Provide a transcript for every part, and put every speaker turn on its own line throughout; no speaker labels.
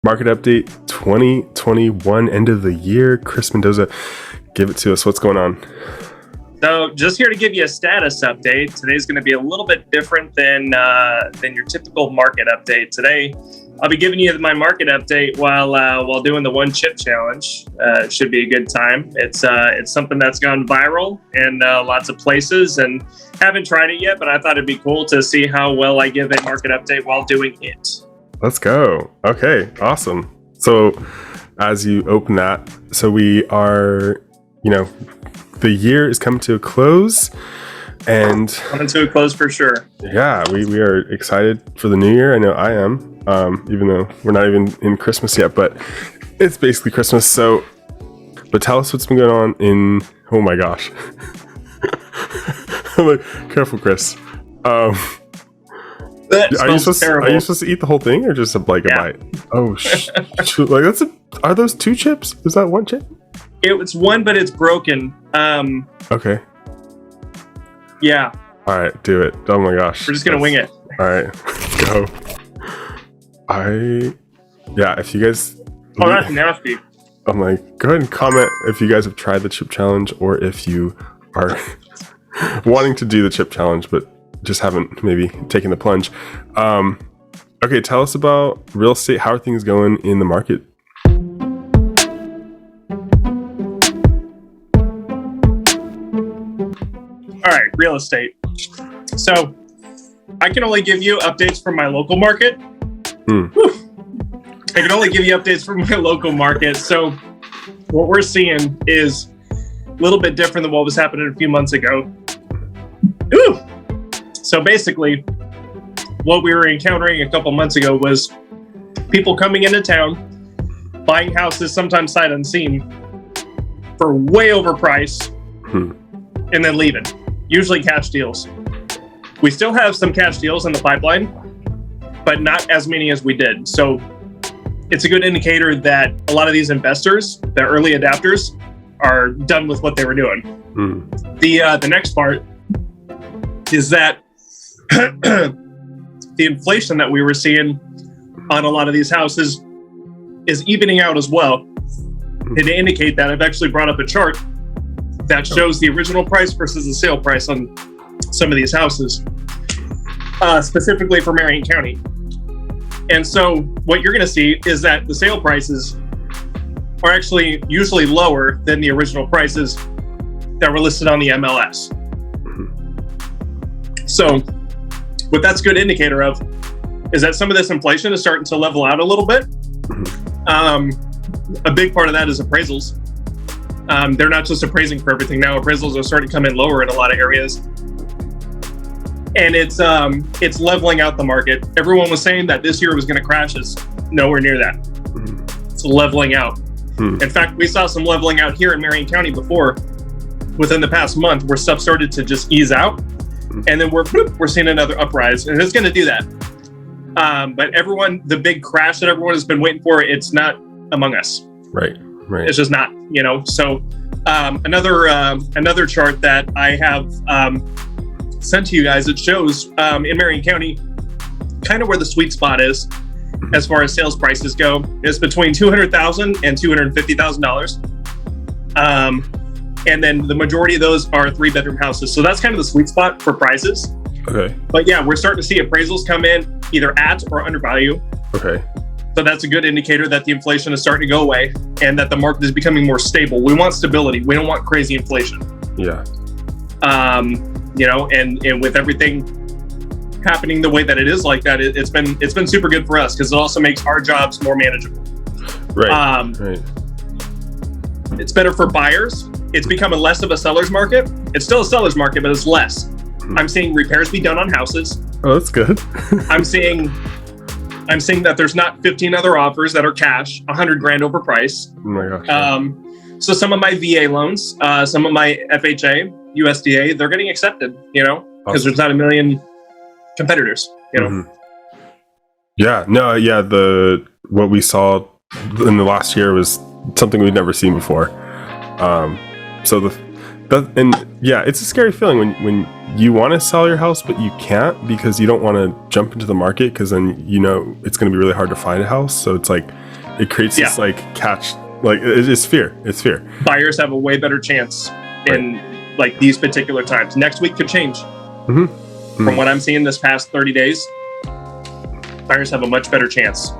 Market update 2021, end of the year. Chris Mendoza, give it to us. What's going on?
So just here to give you a status update. Today's going to be a little bit different than your typical market update. Today, I'll be giving you my market update while doing the one chip challenge. It should be a good time. It's something that's gone viral in lots of places, and haven't tried it yet, but I thought it'd be cool to see how well I give a market update while doing it.
Let's go. Okay, awesome. So as you open that, so we are, the year is coming to a close, and
coming to a close for sure.
Yeah, we are excited for the new year. I know I am, even though we're not even in Christmas yet, but it's basically Christmas. So, but tell us what's been going on in, oh my gosh. I'm like, careful, Chris. Are you supposed to eat the whole thing or just like a bite? Oh, like are those two chips? Is that one chip?
It's one, but it's broken.
Okay.
Yeah.
All right, do it. Oh my gosh.
We're just gonna wing it.
All right, go. If you guys.
Oh, that's nasty.
I'm like, go ahead and comment if you guys have tried the chip challenge or if you are wanting to do the chip challenge, but just haven't maybe taken the plunge. Okay, tell us about real estate. How are things going in the market?
All right, real estate. So I can only give you updates from my local market. I can only give you updates from my local market. So what we're seeing is a little bit different than what was happening a few months ago. So basically, what we were encountering a couple months ago was people coming into town, buying houses, sometimes sight unseen, for way overpriced, and then leaving. Usually cash deals. We still have some cash deals in the pipeline, but not as many as we did. So it's a good indicator that a lot of these investors, the early adapters, are done with what they were doing. The next part is that the inflation that we were seeing on a lot of these houses is evening out as well. And to indicate that, I've actually brought up a chart that shows the original price versus the sale price on some of these houses, specifically for Marion County. And so what you're going to see is that the sale prices are actually usually lower than the original prices that were listed on the MLS. So what that's a good indicator of is that some of this inflation is starting to level out a little bit. A big part of that is appraisals. They're not just appraising for everything now. Appraisals are starting to come in lower in a lot of areas. And it's leveling out the market. Everyone was saying that this year was going to crash. It's nowhere near that. It's leveling out. In fact, we saw some leveling out here in Marion County before, within the past month, where stuff started to just ease out. And then we're seeing another uprise, and it's going to do that. But the big crash that everyone has been waiting for, it's not among us.
Right.
It's just not, So another chart that I have sent to you guys, it shows in Marion County kind of where the sweet spot is as far as sales prices go. It's between $200,000 and $250,000. And then the majority of those are 3-bedroom houses. So that's kind of the sweet spot for prices.
Okay.
But yeah, we're starting to see appraisals come in either at or under value.
Okay.
So that's a good indicator that the inflation is starting to go away and that the market is becoming more stable. We want stability. We don't want crazy inflation.
Yeah.
And with everything happening the way that it is like that, it's been super good for us because it also makes our jobs more manageable.
Right. Right.
It's better for buyers. It's becoming less of a seller's market. It's still a seller's market, but it's less. I'm seeing repairs be done on houses.
Oh, that's good.
I'm seeing that there's not 15 other offers that are cash, $100,000 over price.
Oh my gosh.
So some of my VA loans, some of my FHA, USDA, they're getting accepted, because there's not a million competitors,
Yeah, no, yeah. What we saw in the last year was something we'd never seen before. It's a scary feeling when you want to sell your house, but you can't because you don't want to jump into the market because then it's going to be really hard to find a house. So it's like it creates this like catch, like it's fear. It's fear.
Buyers have a way better chance in like these particular times. Next week could change. From what I'm seeing this past 30 days, buyers have a much better chance.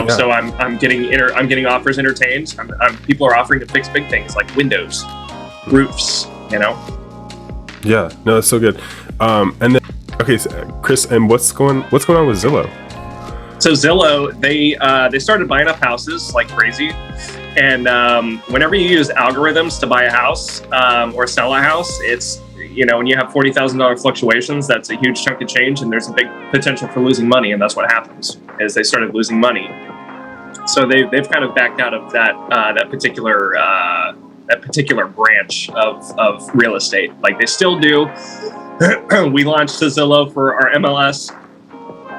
So I'm getting offers entertained. People are offering to fix big things like windows, roofs.
Yeah, no, that's so good. And then, okay, so Chris, and what's going on with Zillow?
So Zillow, they started buying up houses like crazy, and whenever you use algorithms to buy a house or sell a house, it's when you have $40,000 fluctuations, that's a huge chunk of change, and there's a big potential for losing money, and that's what happens. Is they started losing money, so they've kind of backed out of that particular branch of real estate. Like they still do. We launched the Zillow for our MLS,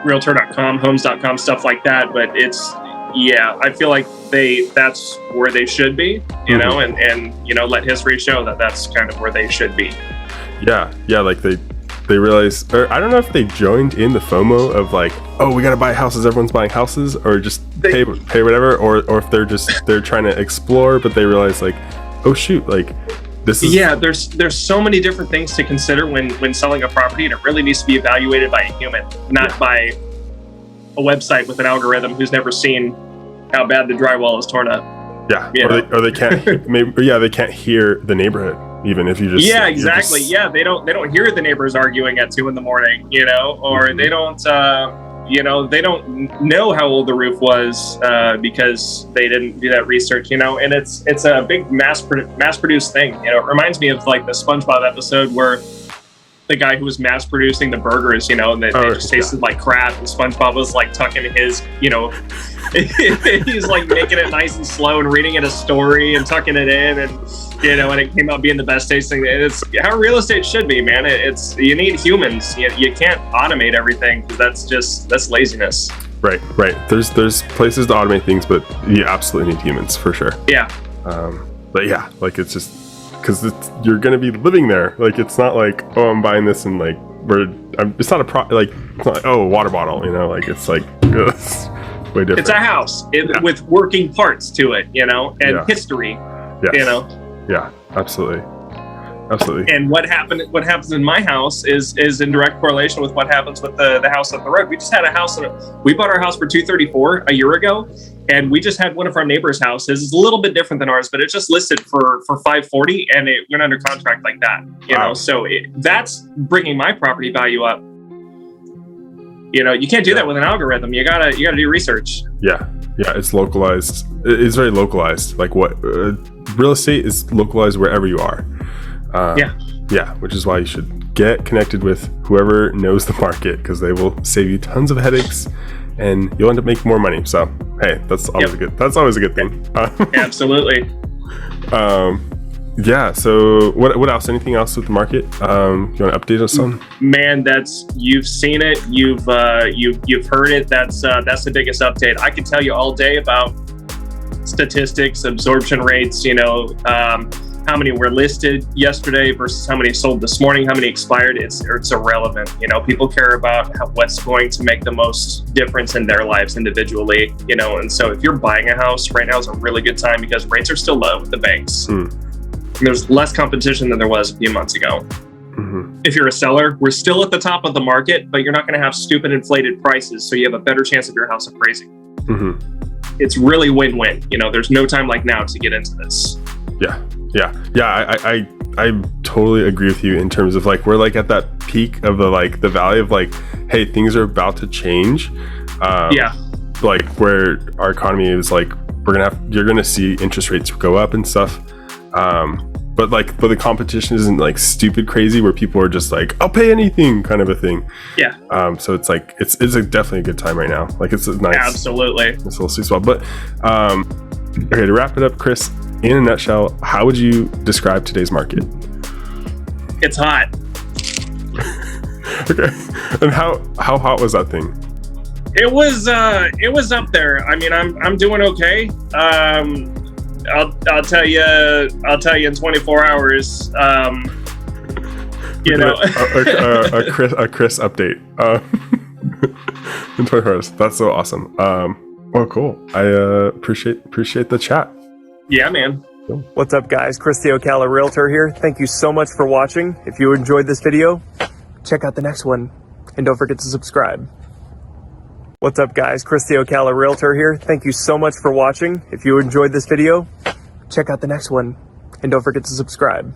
Realtor.com, Homes.com, stuff like that. But I feel like that's where they should be, and let history show that that's kind of where they should be. Yeah,
like they realize, or I don't know if they joined in the FOMO of like, oh, we gotta buy houses, everyone's buying houses, or just pay whatever, or if they're trying to explore, but they realize like, oh shoot, like this is
there's so many different things to consider when selling a property, and it really needs to be evaluated by a human, not by a website with an algorithm who's never seen how bad the drywall is torn up.
Or they can't they can't hear the neighborhood, even if you just
exactly. They don't hear the neighbors arguing at 2 a.m, or they don't they don't know how old the roof was because they didn't do that research, and it's a big mass produced thing. It reminds me of like the SpongeBob episode where the guy who was mass producing the burgers, and they just tasted like crap, and SpongeBob was like tucking his, he's like making it nice and slow and reading it a story and tucking it in, and and it came out being the best tasting. It's how real estate should be, man. It's you need humans. You can't automate everything, because that's laziness.
Right. There's places to automate things, but you absolutely need humans for sure.
Yeah.
But yeah, like it's just because you're gonna be living there. Like it's not like, oh, I'm buying this and like it's not it's not like, oh, a water bottle. Like it's like it's way different. It's
a house with working parts to it, and history.
Yes. Yeah, absolutely.
And what happens in my house is in direct correlation with what happens with the house up the road. We just had a house, we bought our house for $234 a year ago, and we just had one of our neighbors' houses. It's a little bit different than ours, but it's just listed for $540, and it went under contract like that. Wow. So that's bringing my property value up. You can't do that with an algorithm. You gotta do research.
Yeah, it's localized. It's very localized. Like what real estate is localized wherever you are. Which is why you should get connected with whoever knows the market, because they will save you tons of headaches and you'll end up making more money. So hey, that's always a good thing.
Absolutely.
So what else? Anything else with the market you want to update us on?
Man, you've seen it, you've heard it. That's the biggest update. I could tell you all day about statistics, absorption rates, how many were listed yesterday versus how many sold this morning, how many expired. It's irrelevant. People care about what's going to make the most difference in their lives individually, and so if you're buying a house right now is a really good time, because rates are still low with the banks. There's less competition than there was a few months ago. If you're a seller, we're still at the top of the market, but you're not going to have stupid inflated prices, so you have a better chance of your house appraising. It's really win-win. There's no time like now to get into this.
I totally agree with you in terms of like we're like at that peak of the valley of like, hey, things are about to change. Like where our economy is like you're gonna see interest rates go up and stuff. But the competition isn't like stupid crazy where people are just like, I'll pay anything kind of a thing. So it's like it's definitely a good time right now. Like it's a nice,
absolutely,
it's a little sweet spot. But okay, to wrap it up, Chris, in a nutshell, how would you describe today's market?
It's hot.
Okay. And how hot was that thing?
It was up there. I mean, I'm doing okay. I'll tell you in 24 hours. A Chris
update. In 24 hours. That's so awesome. Well, cool. I appreciate the chat.
Yeah, man.
What's up, guys? Chris the Ocala Realtor here. Thank you so much for watching. If you enjoyed this video, check out the next one. And don't forget to subscribe. What's up, guys? Chris the Ocala Realtor here. Thank you so much for watching. If you enjoyed this video, check out the next one. And don't forget to subscribe.